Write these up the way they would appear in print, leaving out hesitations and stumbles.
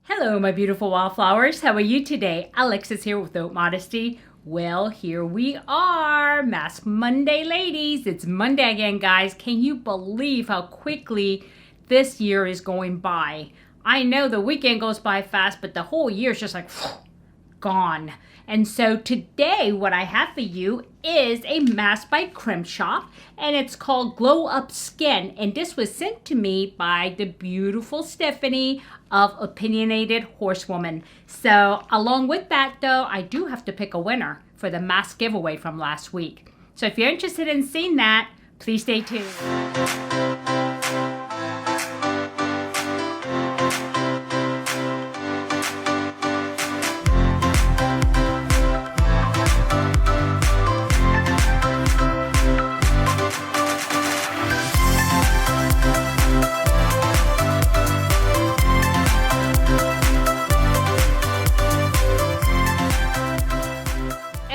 Hello, my beautiful wildflowers. How are you today? Alex is here with Modesty. Well, here we are. Mask Monday, ladies. It's Monday again, guys. Can you believe how quickly this year is going by? I know the weekend goes by fast, but the whole year is just like gone. And so today what I have for you is a mask by Creme Shop, and it's called Glow Up Skin, and this was sent to me by the beautiful Stephanie of Opinionated Horsewoman. So along with that though, I do have to pick a winner for the mask giveaway from last week. So if you're interested in seeing that, please stay tuned.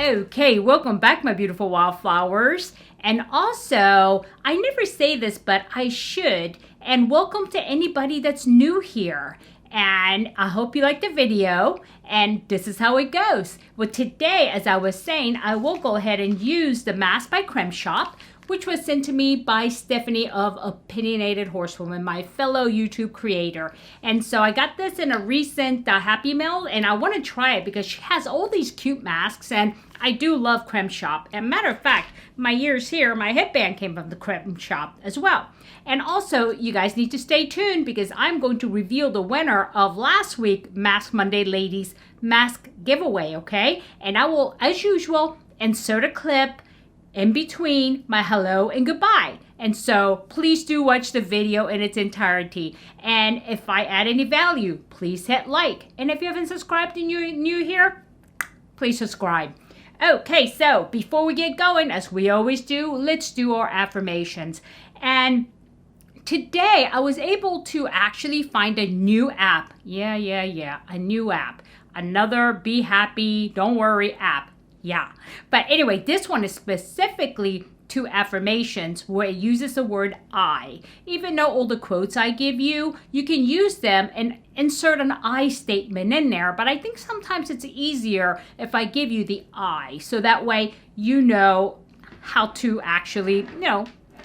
Okay, welcome back, my beautiful wildflowers. And also, I never say this, but I should. And welcome to anybody that's new here. And I hope you like the video. And this is how it goes. Well, today, as I was saying, I will go ahead and use the mask by Creme Shop, which was sent to me by Stephanie of Opinionated Horsewoman, my fellow YouTube creator. And so I got this in a recent Happy Mail, and I want to try it because she has all these cute masks, and I do love Creme Shop. And matter of fact, my ears here, my headband came from the Creme Shop as well. And also, you guys need to stay tuned because I'm going to reveal the winner of last week Mask Monday Ladies mask giveaway, okay? And I will, as usual, insert a clip in between my hello and goodbye. And so please do watch the video in its entirety. And if I add any value, please hit like. And if you haven't subscribed and you're new here, please subscribe. Okay, so before we get going, as we always do, let's do our affirmations. And today I was able to actually find a new app. Yeah, a new app. Another Be Happy, Don't Worry app. Yeah, but anyway, this one is specifically to affirmations where it uses the word I. Even though all the quotes I give you, you can use them and insert an I statement in there. But I think sometimes it's easier if I give you the I, so that way you know how to actually,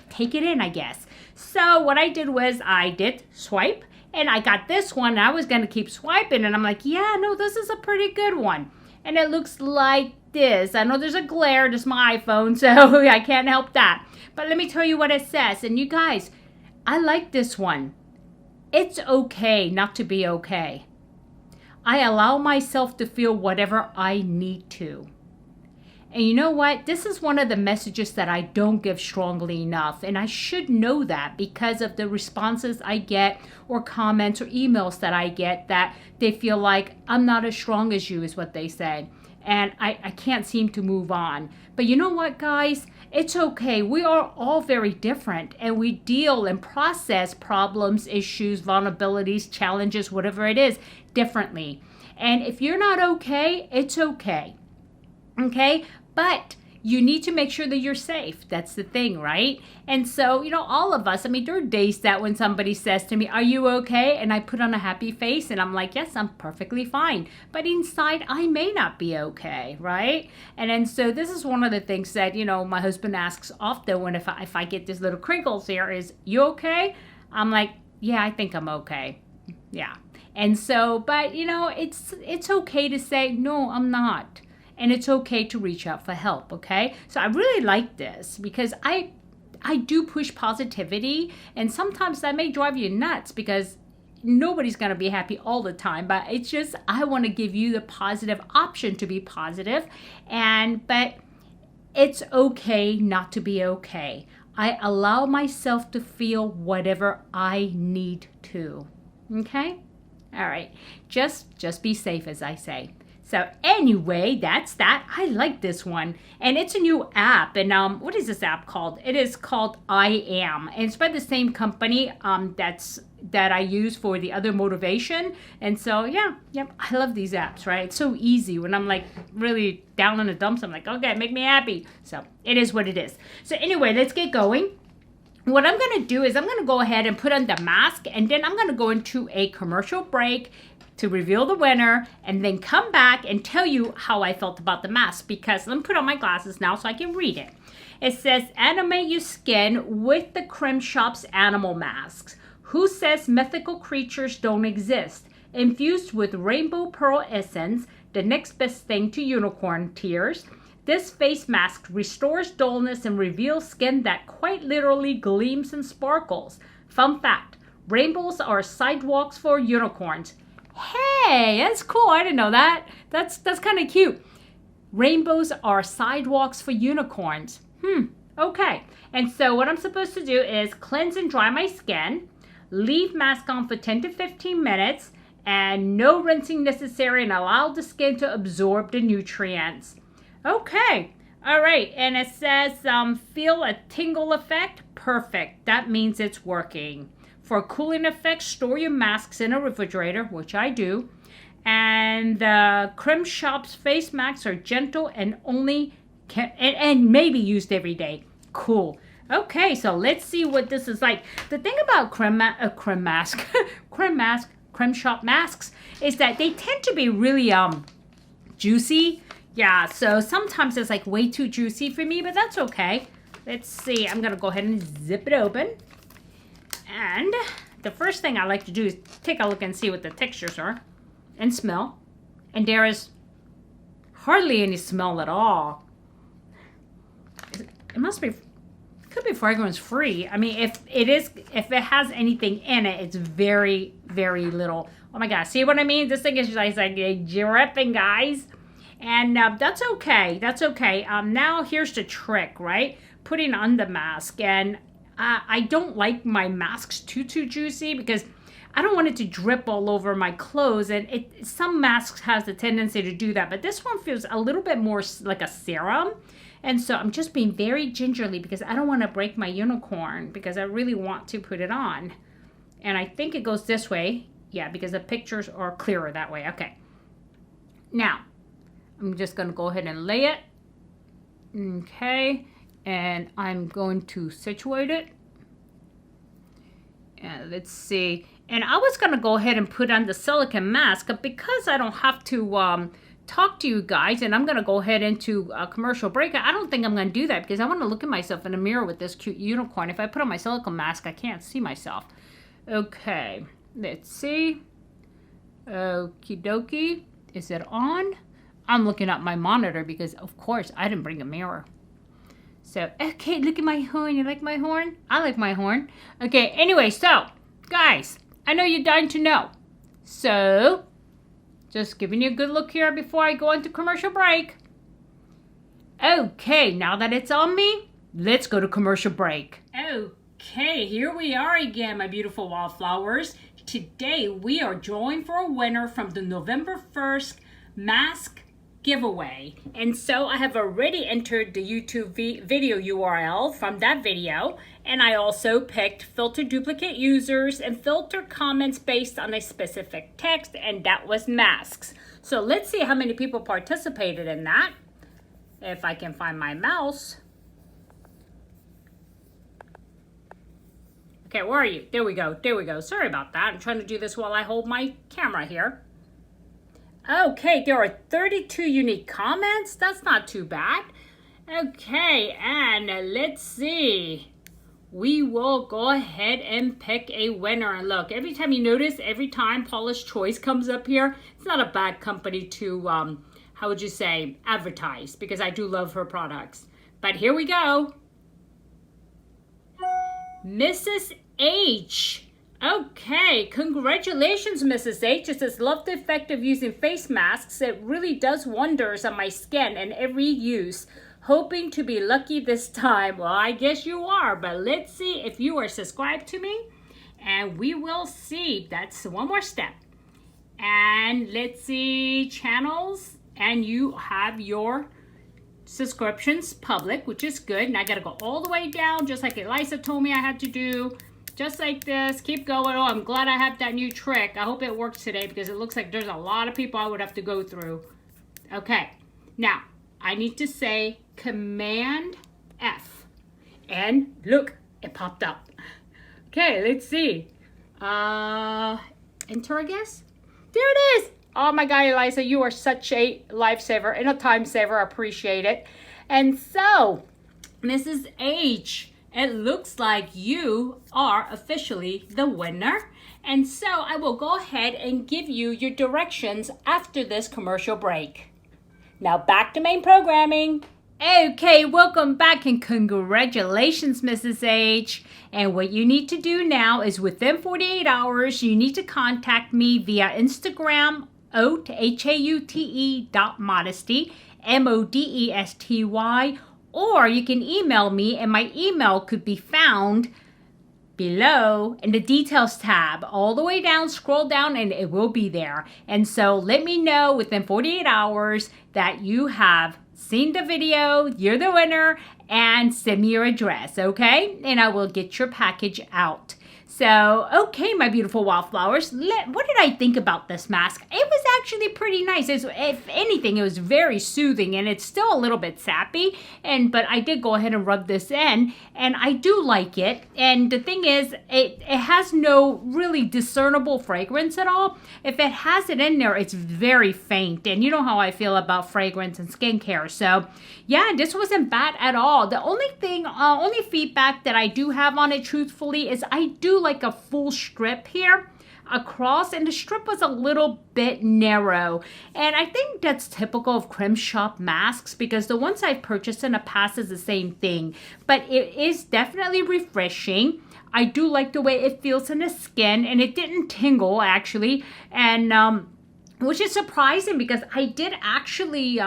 take it in, I guess. So what I did was I did swipe, and I got this one, and I was going to keep swiping, and I'm like, yeah, no, this is a pretty good one. And it looks like this. I know there's a glare, just my iPhone, so I can't help that. But let me tell you what it says. And you guys, I like this one. It's okay not to be okay. I allow myself to feel whatever I need to. And you know what? This is one of the messages that I don't give strongly enough. And I should know that because of the responses I get or comments or emails that I get that they feel like I'm not as strong as you is what they say. And I can't seem to move on. But you know what, guys? It's okay. We are all very different. And we deal and process problems, issues, vulnerabilities, challenges, whatever it is, differently. And if you're not okay, it's okay. Okay? But you need to make sure that you're safe. That's the thing, right? And so, all of us, there are days that when somebody says to me, are you okay? And I put on a happy face and I'm like, yes, I'm perfectly fine. But inside, I may not be okay, right? And then so this is one of the things that, my husband asks often when if I get these little crinkles here is, you okay? I'm like, yeah, I think I'm okay. Yeah. And so, but, it's okay to say, no, I'm not. And it's okay to reach out for help, okay? So I really like this because I do push positivity, and sometimes that may drive you nuts because nobody's going to be happy all the time, but it's just I want to give you the positive option to be positive, but it's okay not to be okay. I allow myself to feel whatever I need to, okay? All right, just be safe, as I say. So anyway, that's that. I like this one. And it's a new app. And what is this app called? It is called I Am. And it's by the same company that I use for the other motivation. And so, yeah, I love these apps, right? It's so easy. When I'm like really down in the dumps, I'm like, okay, make me happy. So it is what it is. So anyway, let's get going. What I'm going to do is I'm going to go ahead and put on the mask. And then I'm going to go into a commercial break. to reveal the winner and then come back and tell you how I felt about the mask, because let me put on my glasses now so I can read it. It says, animate your skin with the Creme Shop's animal masks. Who says mythical creatures don't exist? Infused with rainbow pearl essence, the next best thing to unicorn tears, this face mask restores dullness and reveals skin that quite literally gleams and sparkles. Fun fact, rainbows are sidewalks for unicorns. Hey, that's cool. I didn't know that. That's kind of cute. Rainbows are sidewalks for unicorns. Okay. And so what I'm supposed to do is cleanse and dry my skin, leave mask on for 10 to 15 minutes, and no rinsing necessary, and allow the skin to absorb the nutrients. Okay. All right. And it says, feel a tingle effect. Perfect. That means it's working. For a cooling effect, store your masks in a refrigerator, which I do. And the Creme Shop's face masks are gentle and and maybe used every day. Cool. Okay, so let's see what this is like. The thing about Creme Shop masks is that they tend to be really juicy. Yeah, so sometimes it's like way too juicy for me, but that's okay. Let's see. I'm gonna go ahead and zip it open. And the first thing I like to do is take a look and see what the textures are and smell. And there is hardly any smell at all. It must be, could be fragrance free. I mean, if it has anything in it, it's very, very little. Oh my God, see what I mean? This thing is like dripping, guys. And that's okay. That's okay. Now here's the trick, right? Putting on the mask. And I don't like my masks too juicy because I don't want it to drip all over my clothes. And some masks has the tendency to do that. But this one feels a little bit more like a serum. And so I'm just being very gingerly because I don't want to break my unicorn because I really want to put it on. And I think it goes this way. Yeah, because the pictures are clearer that way. Okay. Now, I'm just going to go ahead and lay it. Okay. And I'm going to situate it. And let's see. And I was going to go ahead and put on the silicone mask, but because I don't have to talk to you guys, and I'm going to go ahead into a commercial break, I don't think I'm going to do that because I want to look at myself in the mirror with this cute unicorn. If I put on my silicone mask, I can't see myself. Okay. Let's see. Okie dokie. Is it on? I'm looking at my monitor because, of course, I didn't bring a mirror. So, okay, look at my horn. You like my horn? I like my horn. Okay, anyway, so, guys, I know you're dying to know. So, just giving you a good look here before I go into commercial break. Okay, now that it's on me, let's go to commercial break. Okay, here we are again, my beautiful wildflowers. Today, we are drawing for a winner from the November 1st mask giveaway. And so I have already entered the YouTube video URL from that video, and I also picked filter duplicate users and filter comments based on a specific text, and that was masks. So let's see how many people participated in that. If I can find my mouse. Okay, where are you? There we go. There we go. Sorry about that. I'm trying to do this while I hold my camera here. Okay, there are 32 unique comments. That's not too bad. Okay, and let's see. We will go ahead and pick a winner. And look, every time you notice, every time Paula's Choice comes up here, it's not a bad company to, how would you say, advertise, because I do love her products. But here we go. Mrs. H. Okay, congratulations, Mrs. H. It says, love the effect of using face masks. It really does wonders on my skin and every use. Hoping to be lucky this time. Well, I guess you are, but let's see if you are subscribed to me. And we will see. That's one more step. And let's see, channels. And you have your subscriptions public, which is good. And I got to go all the way down, just like Eliza told me I had to do. Just like this. Keep going. Oh, I'm glad I have that new trick. I hope it works today because it looks like there's a lot of people I would have to go through. Okay. Now, I need to say Command F. And look, it popped up. Okay, let's see. Enter, I guess. There it Oh my God, Eliza, you are such a lifesaver and a time saver. I appreciate it. And so, Mrs. H, it looks like you are officially the winner. And so I will go ahead and give you your directions after this commercial break. Now back to main programming. Okay, welcome back and congratulations, Mrs. H. And what you need to do now is within 48 hours, you need to contact me via Instagram, Haute, Haute, .modesty, MODESTY, or you can email me, and my email could be found below in the details tab. All the way down, scroll down, and it will be there. And so let me know within 48 hours that you have seen the video, you're the winner, and send me your address, okay? And I will get your package out. So, okay, my beautiful wildflowers, what did I think about this mask? It was actually pretty nice. If anything, it was very soothing, and it's still a little bit sappy, but I did go ahead and rub this in, and I do like it. And the thing is, it has no really discernible fragrance at all. If it has it in there, it's very faint, and you know how I feel about fragrance and skincare. So, yeah, this wasn't bad at all. The only feedback that I do have on it, truthfully, is I do like a full strip here across, and the strip was a little bit narrow, and I think that's typical of Creme Shop masks because the ones I've purchased in the past is the same thing, but it is definitely refreshing. I do like the way it feels in the skin, and it didn't tingle actually, and which is surprising because I did actually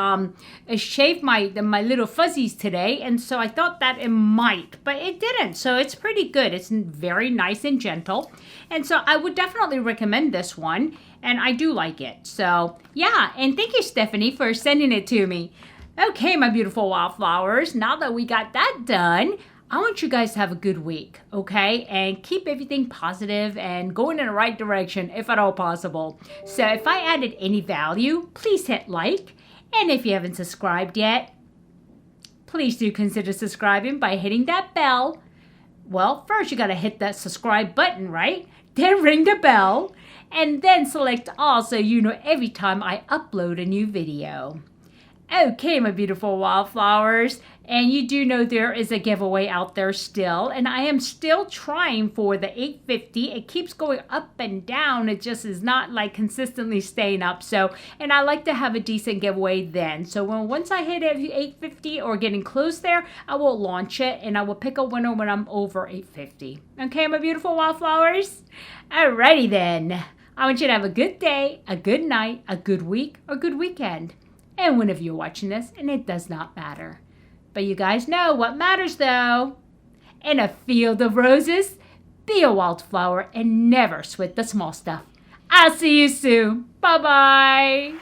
shave my little fuzzies today, and so I thought that it might, but it didn't. So it's pretty good. It's very nice and gentle, and so I would definitely recommend this one, and I do like it. So yeah, and thank you, Stephanie, for sending it to me. Okay, my beautiful wildflowers, now that we got that done, I want you guys to have a good week, okay? And keep everything positive and going in the right direction, if at all possible. So if I added any value, please hit like. And if you haven't subscribed yet, please do consider subscribing by hitting that bell. Well, first you gotta hit that subscribe button, right? Then ring the bell. And then select all so you know every time I upload a new video. Okay, my beautiful wildflowers, and you do know there is a giveaway out there still, and I am still trying for the 850. It keeps going up and down. It just is not like consistently staying up. So, and I like to have a decent giveaway then. So once I hit 850 or getting close there, I will launch it, and I will pick a winner when I'm over 850. Okay, my beautiful wildflowers? Alrighty then. I want you to have a good day, a good night, a good week, or good weekend. And whenever you're watching this, and it does not matter. But you guys know what matters though. In a field of roses, be a wildflower and never sweat the small stuff. I'll see you soon. Bye-bye.